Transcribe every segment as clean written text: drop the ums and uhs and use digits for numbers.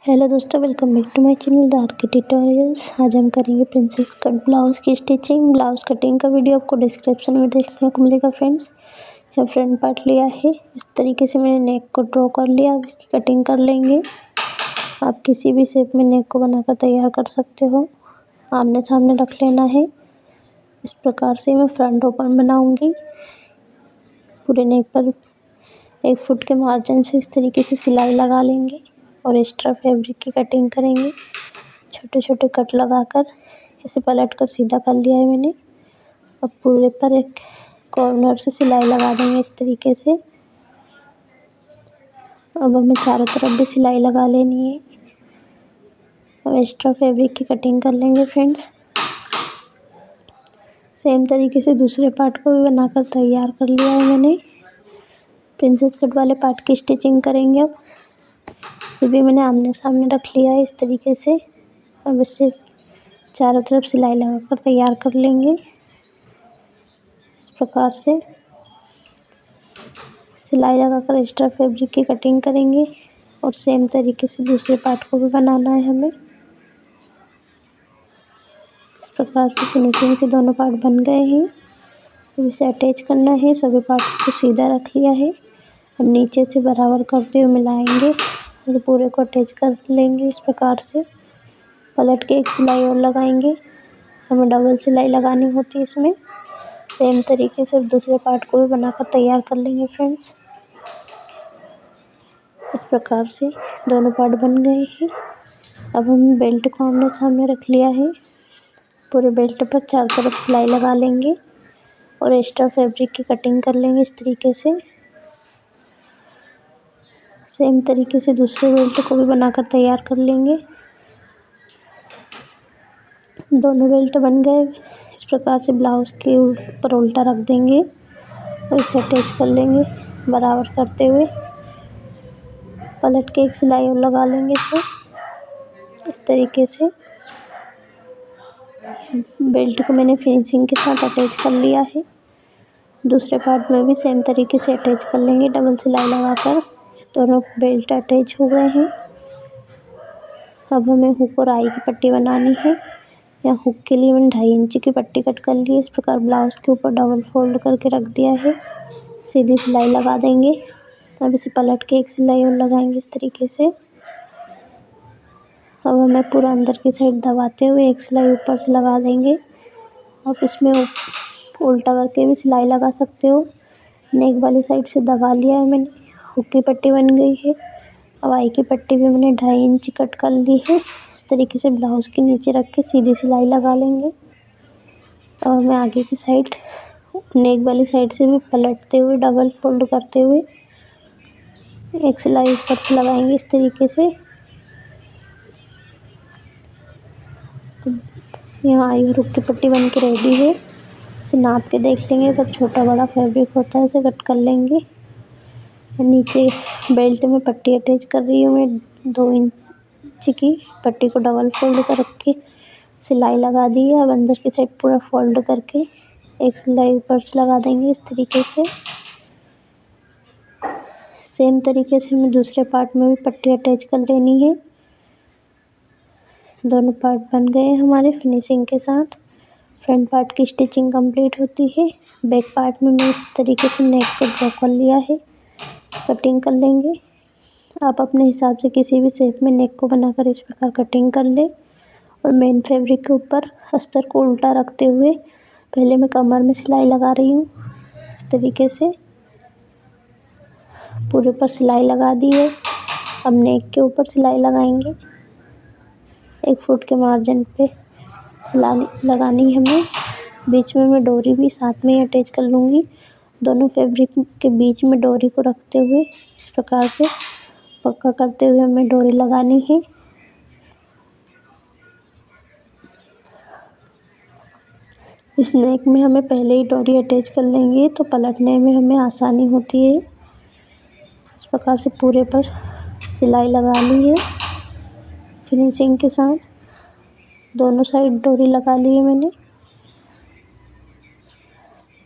Hello दोस्तों, welcome back to my channel the RK tutorials. आज हम करेंगे प्रिंसेस कट ब्लाउज़ की स्टिचिंग। ब्लाउज़ कटिंग का वीडियो आपको डिस्क्रिप्शन में देखने को मिलेगा फ्रेंड्स। यह फ्रंट पार्ट लिया है, इस तरीके से मैंने नेक को ड्रॉ कर लिया। अब इसकी कटिंग कर लेंगे। आप किसी भी शेप में नेक को बनाकर तैयार कर सकते हो। आमने सामने रख लेना है। इस प्रकार से मैं फ्रंट ओपन बनाऊंगी। पूरे नेक पर 1 फुट के मार्जिन से इस तरीके से सिलाई लगा लेंगे और एक्स्ट्रा फैब्रिक की कटिंग करेंगे। छोटे छोटे कट लगाकर इसे पलट कर सीधा कर लिया है मैंने। अब पूरे पर एक कॉर्नर से सिलाई लगा देंगे इस तरीके से। अब हमें चारों तरफ भी सिलाई लगा लेनी है। अब एक्स्ट्रा फैब्रिक की कटिंग कर लेंगे फ्रेंड्स। सेम तरीके से दूसरे पार्ट को भी बनाकर तैयार कर लिया है मैंने। प्रिंसेस कट वाले पार्ट की स्टिचिंग करेंगे। अब इसे भी मैंने आमने सामने रख लिया है इस तरीके से। अब इसे चारों तरफ सिलाई लगाकर तैयार कर लेंगे। इस प्रकार से सिलाई लगाकर एक्स्ट्रा फैब्रिक की कटिंग करेंगे और सेम तरीके से दूसरे पार्ट को भी बनाना है हमें। इस प्रकार से फिनिशिंग से दोनों पार्ट बन गए हैं। अब इसे अटैच करना है। सभी पार्ट्स को सीधा रख लिया है। अब नीचे से बराबर करते हुए मिलाएंगे और पूरे को अटैच कर लेंगे। इस प्रकार से पलट के एक सिलाई और लगाएंगे। हमें डबल सिलाई लगानी होती है इसमें। सेम तरीके से दूसरे पार्ट को भी बनाकर तैयार कर लेंगे फ्रेंड्स। इस प्रकार से दोनों पार्ट बन गए हैं। अब हम बेल्ट को आमने सामने रख लिया है। पूरे बेल्ट पर चारों तरफ सिलाई लगा लेंगे और एक्स्ट्रा फैब्रिक की कटिंग कर लेंगे इस तरीके से। सेम तरीके से दूसरे बेल्ट को भी बनाकर तैयार कर लेंगे। दोनों बेल्ट बन गए। इस प्रकार से ब्लाउज़ के ऊपर उल्टा रख देंगे और इसे अटैच कर लेंगे बराबर करते हुए। पलट के एक सिलाई और लगा लेंगे इसमें इस तरीके से। बेल्ट को मैंने फिनिशिंग के साथ अटैच कर लिया है। दूसरे पार्ट में भी सेम तरीके से अटैच कर लेंगे डबल सिलाई लगाकर। दोनों बेल्ट अटैच हो गए हैं। अब हमें हुक और आई की पट्टी बनानी है। या हुक के लिए मैंने 2.5 इंच की पट्टी कट कर ली है। इस प्रकार ब्लाउज़ के ऊपर डबल फोल्ड करके रख दिया है। सीधी सिलाई लगा देंगे। अब इसे पलट के एक सिलाई और लगाएंगे इस तरीके से। अब हमें पूरा अंदर की साइड दबाते हुए एक सिलाई ऊपर से लगा देंगे। आप इसमें उल्टा करके भी सिलाई लगा सकते हो। नेक वाली साइड से दबा लिया है मैंने। हुक की पट्टी बन गई है। अब आई की पट्टी भी मैंने 2.5 इंच कट कर ली है। इस तरीके से ब्लाउज़ के नीचे रख के सीधी सिलाई लगा लेंगे। अब हमें आगे की साइड नेक वाली साइड से भी पलटते हुए डबल फोल्ड करते हुए एक सिलाई ऊपर से लगाएंगे इस तरीके से। यहाँ आई हुक की पट्टी बन के रेडी है। इसे नाप के देख लेंगे। अगर छोटा बड़ा फैब्रिक होता है उसे कट कर लेंगे। नीचे बेल्ट में पट्टी अटैच कर रही हूँ मैं 2 इंच की पट्टी को डबल फोल्ड कर के सिलाई लगा दी है। अब अंदर की साइड पूरा फोल्ड करके एक सिलाई ऊपर से लगा देंगे इस तरीके से। सेम तरीके से हमें दूसरे पार्ट में भी पट्टी अटैच कर लेनी है। दोनों पार्ट बन गए हमारे फिनिशिंग के साथ। फ्रंट पार्ट की स्टिचिंग कंप्लीट होती है। बैक पार्ट में मैं इस तरीके से नेक को ड्रॉ कर लिया है। कटिंग कर लेंगे। आप अपने हिसाब से किसी भी शेप में नेक को बनाकर इस प्रकार कटिंग कर ले। और मेन फैब्रिक के ऊपर अस्तर को उल्टा रखते हुए पहले मैं कमर में सिलाई लगा रही हूँ इस तरीके से। पूरे पर सिलाई लगा दी है। अब नेक के ऊपर सिलाई लगाएंगे। 1 फुट के मार्जिन पे सिलाई लगानी है हमें। बीच में मैं डोरी भी साथ में ही अटैच कर लूँगी। दोनों फैब्रिक के बीच में डोरी को रखते हुए इस प्रकार से पक्का करते हुए हमें डोरी लगानी है। इस नेक में हमें पहले ही डोरी अटैच कर लेंगे तो पलटने में हमें आसानी होती है। इस प्रकार से पूरे पर सिलाई लगा ली है फिनिशिंग के साथ। दोनों साइड डोरी लगा ली है मैंने।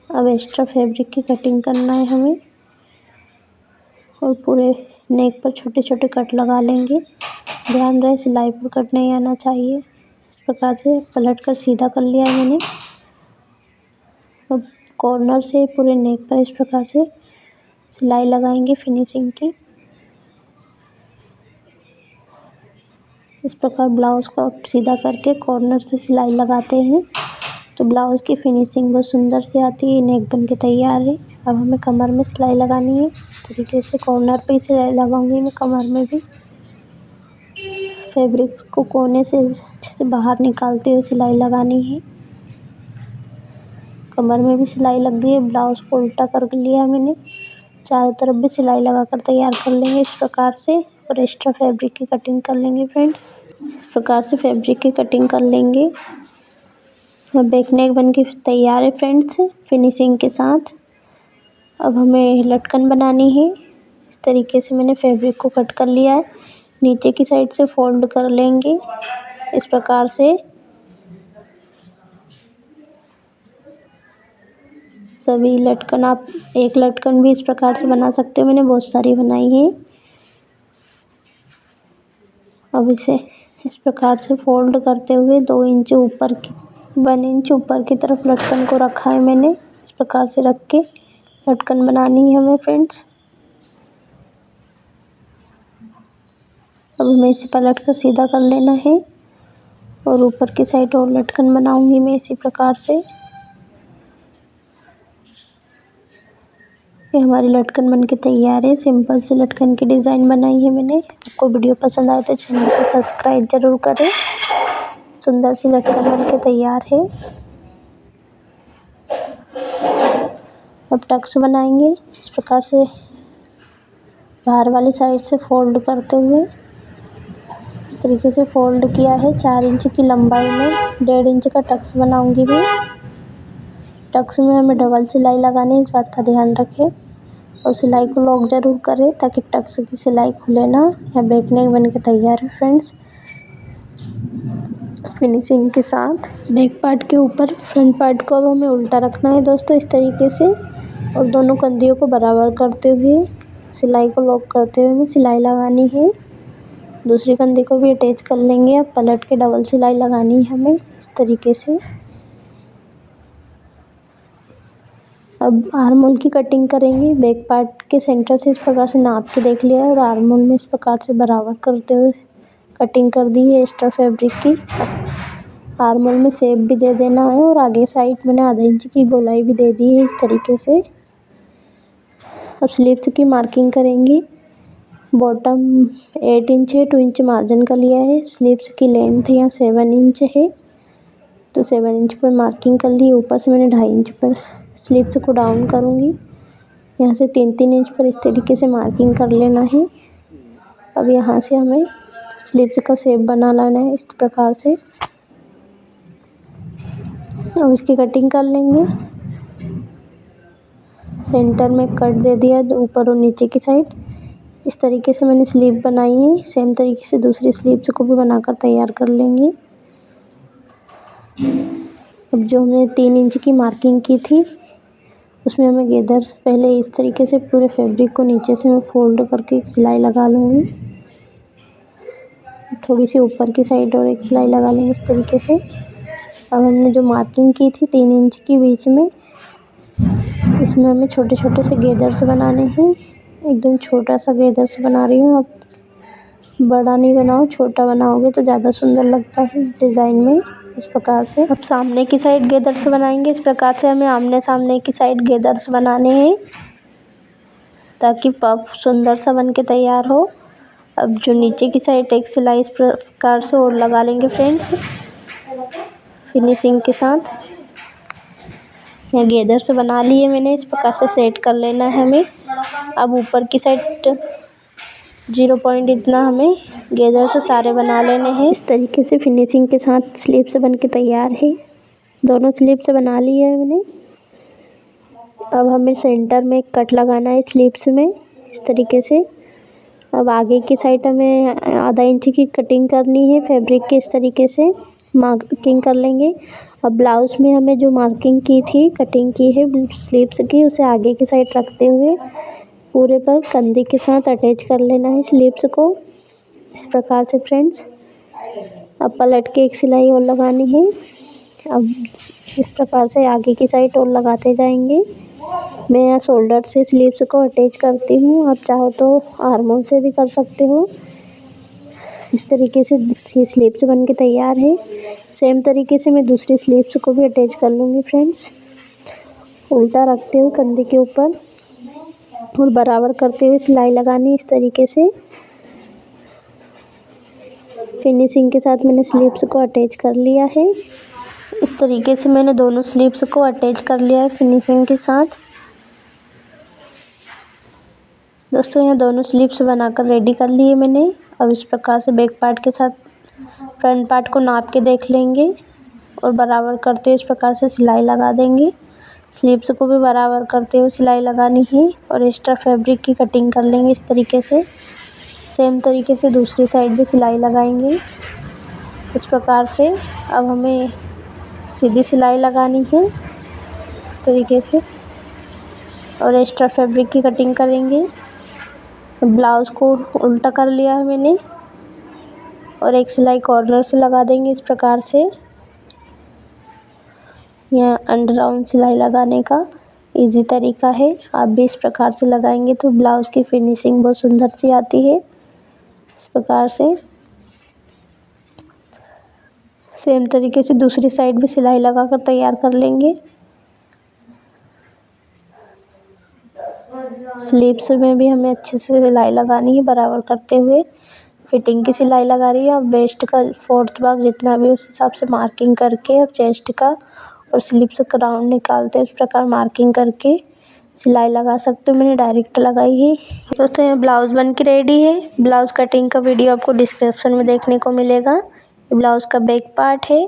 अब एक्स्ट्रा फैब्रिक की कटिंग करना है हमें और पूरे नेक पर छोटे छोटे कट लगा लेंगे। ध्यान रहे सिलाई पर कट नहीं आना चाहिए। इस प्रकार से पलट कर सीधा कर लिया है मैंने। अब कॉर्नर से पूरे नेक पर इस प्रकार से सिलाई लगाएंगे फिनिशिंग की। इस प्रकार ब्लाउज़ को सीधा करके कॉर्नर से सिलाई लगाते हैं तो ब्लाउज़ की फिनिशिंग बहुत सुंदर से आती है। नेक बन के तैयार है। अब हमें कमर में सिलाई लगानी है। इस तरीके से कॉर्नर पे ही सिलाई लगाऊंगी मैं कमर में भी। फैब्रिक को कोने से अच्छे से बाहर निकालते हुए सिलाई लगानी है। कमर में भी सिलाई लग गई है। ब्लाउज़ को उल्टा कर लिया मैंने। चारों तरफ भी सिलाई लगाकर तैयार कर लेंगे इस प्रकार से और एक्स्ट्रा फैब्रिक की कटिंग कर लेंगे फ्रेंड्स। इस प्रकार से फैब्रिक की कटिंग कर लेंगे। अब बैक नेक बन के तैयार है फ्रेंड्स फिनिशिंग के साथ। अब हमें लटकन बनानी है। इस तरीके से मैंने फैब्रिक को कट कर लिया है। नीचे की साइड से फोल्ड कर लेंगे इस प्रकार से। सभी लटकन आप एक लटकन भी इस प्रकार से बना सकते हो। मैंने बहुत सारी बनाई है। अब इसे इस प्रकार से फोल्ड करते हुए 2 इंच ऊपर की 1 इंच ऊपर की तरफ लटकन को रखा है मैंने। इस प्रकार से रख के लटकन बनानी है हमें फ्रेंड्स। अब हमें इसे पलट कर सीधा कर लेना है और ऊपर की साइड और लटकन बनाऊंगी मैं इसी प्रकार से। ये हमारी लटकन बन के तैयार है। सिंपल सी लटकन की डिज़ाइन बनाई है मैंने। आपको वीडियो पसंद आए तो चैनल को सब्सक्राइब ज़रूर करें। सुंदर सी लटकन बन के तैयार है। अब टक्स बनाएंगे इस प्रकार से बाहर वाली साइड से फोल्ड करते हुए। इस तरीके से फोल्ड किया है। 4 इंच की लंबाई में 1.5 इंच का टक्स बनाऊंगी मैं। टक्स में हमें डबल सिलाई लगानी है, इस बात का ध्यान रखें और सिलाई को लॉक ज़रूर करें ताकि टक्स की सिलाई खुले ना। या बैक नेक बन के तैयार है फ्रेंड्स फिनिशिंग के साथ। बैक पार्ट के ऊपर फ्रंट पार्ट को अब हमें उल्टा रखना है दोस्तों इस तरीके से और दोनों कंधियों को बराबर करते हुए सिलाई को लॉक करते हुए हमें सिलाई लगानी है। दूसरी कंधी को भी अटैच कर लेंगे। अब पलट के डबल सिलाई लगानी है हमें इस तरीके से। अब आर्म होल की कटिंग करेंगे। बैक पार्ट के सेंटर से इस प्रकार से नाप के देख लिया है और आर्म होल में इस प्रकार से बराबर करते हुए कटिंग कर दी है एक्स्ट्रा फैब्रिक की। आर्म होल में शेप भी दे देना है और आगे साइड मैंने आधा इंच की गोलाई भी दे दी है इस तरीके से। अब स्लीव्स की मार्किंग करेंगे। बॉटम 8 इंच है, 2 इंच मार्जिन का लिया है। स्लीव्स की लेंथ यहाँ 7 इंच है तो 7 इंच पर मार्किंग कर ली। ऊपर से मैंने 2.5 इंच पर स्लीव्स को डाउन करूँगी। यहाँ से 3-3 इंच पर इस तरीके से मार्किंग कर लेना है। अब यहाँ से हमें स्लीव्स का शेप बना लेना है इस प्रकार से। अब इसकी कटिंग कर लेंगे। सेंटर में कट दे दिया ऊपर और नीचे की साइड। इस तरीके से मैंने स्लीव बनाई है। सेम तरीके से दूसरी स्लीव्स को भी बनाकर तैयार कर लेंगे। अब जो हमने 3 इंच की मार्किंग की थी उसमें हमें गेदर्स पहले इस तरीके से पूरे फैब्रिक को नीचे से मैं फोल्ड करके एक सिलाई लगा लूँगी। थोड़ी सी ऊपर की साइड और एक सिलाई लगा लेंगे इस तरीके से। अब हमने जो मार्किंग की थी 3 इंच की बीच में, इसमें हमें छोटे छोटे से गेदर्स बनाने हैं। एकदम छोटा सा गेदर्स बना रही हूँ। आप बड़ा नहीं बनाओ, छोटा बनाओगे तो ज़्यादा सुंदर लगता है डिज़ाइन में इस प्रकार से। अब सामने की साइड गेदर्स बनाएंगे। इस प्रकार से हमें आमने सामने की साइड गेदर्स बनाने हैं ताकि पफ सुंदर सा बन के तैयार हो। अब जो नीचे की साइड एक सिलाई इस प्रकार से और लगा लेंगे फ्रेंड्स फिनिशिंग के साथ। यहाँ गेदर्स बना लिए मैंने, इस प्रकार से सेट कर लेना है हमें। अब ऊपर की साइड 0 पॉइंट इतना हमें गेदर से सारे बना लेने हैं। इस तरीके से फिनिशिंग के साथ स्लीव्स बन के तैयार है। दोनों स्लीव्स बना ली है मैंने। अब हमें सेंटर में एक कट लगाना है स्लीव्स में इस तरीके से। अब आगे की साइड हमें आधा इंच की कटिंग करनी है फैब्रिक के। इस तरीके से मार्किंग कर लेंगे। अब ब्लाउज़ में हमें जो मार्किंग की थी, कटिंग की है स्लीव्स की, उसे आगे की साइड रखते हुए पूरे पर कंधे के साथ अटैच कर लेना है स्लीव्स को। इस प्रकार से फ्रेंड्स। अब पलट के एक सिलाई और लगानी है। अब इस प्रकार से आगे की साइड और लगाते जाएंगे। मैं यहाँ शोल्डर से स्लीव्स को अटैच करती हूँ, आप चाहो तो आर्म होल से भी कर सकते हो। इस तरीके से ये स्लीव्स बन के तैयार है। सेम तरीके से मैं दूसरी स्लीव्स को भी अटैच कर लूँगी फ्रेंड्स। उल्टा रखते हुए कंधे के ऊपर और बराबर करते हुए सिलाई लगानी इस तरीके से। फिनिशिंग के साथ मैंने स्लीव्स को अटैच कर लिया है। इस तरीके से मैंने दोनों स्लीव्स को अटैच कर लिया है फिनिशिंग के साथ। दोस्तों यहाँ दोनों स्लीव्स बनाकर रेडी कर लिए मैंने। अब इस प्रकार से बैक पार्ट के साथ फ्रंट पार्ट को नाप के देख लेंगे और बराबर करते हुए इस प्रकार से सिलाई लगा देंगे। स्लीव्स को भी बराबर करते हुए सिलाई लगानी है और एक्स्ट्रा फैब्रिक की कटिंग कर लेंगे इस तरीके से। सेम तरीके से दूसरी साइड भी सिलाई लगाएंगे इस प्रकार से। अब हमें सीधी सिलाई लगानी है इस तरीके से और एक्स्ट्रा फैब्रिक की कटिंग करेंगे। ब्लाउज़ को उल्टा कर लिया है मैंने और एक सिलाई कॉर्नर से लगा देंगे इस प्रकार से। यह अंडर राउंड सिलाई लगाने का इजी तरीका है, आप भी इस प्रकार से लगाएंगे तो ब्लाउज़ की फिनिशिंग बहुत सुंदर सी आती है। इस प्रकार से सेम तरीके से दूसरी साइड भी सिलाई लगाकर तैयार कर लेंगे। स्लीव्स में भी हमें अच्छे से सिलाई लगानी है बराबर करते हुए। फिटिंग की सिलाई लगा रही है। अब वेस्ट का फोर्थ भाग जितना भी उस हिसाब से मार्किंग करके और चेस्ट का और स्लीव्स का राउंड निकालते हैं, इस प्रकार मार्किंग करके सिलाई लगा सकते हो। मैंने डायरेक्ट लगाई है। दोस्तों ये ब्लाउज़ बन के रेडी है। ब्लाउज़ कटिंग का वीडियो आपको डिस्क्रिप्शन में देखने को मिलेगा। ब्लाउज़ का बैक पार्ट है,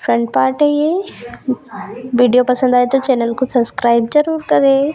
फ्रंट पार्ट है। ये वीडियो पसंद आए तो चैनल को सब्सक्राइब ज़रूर करें।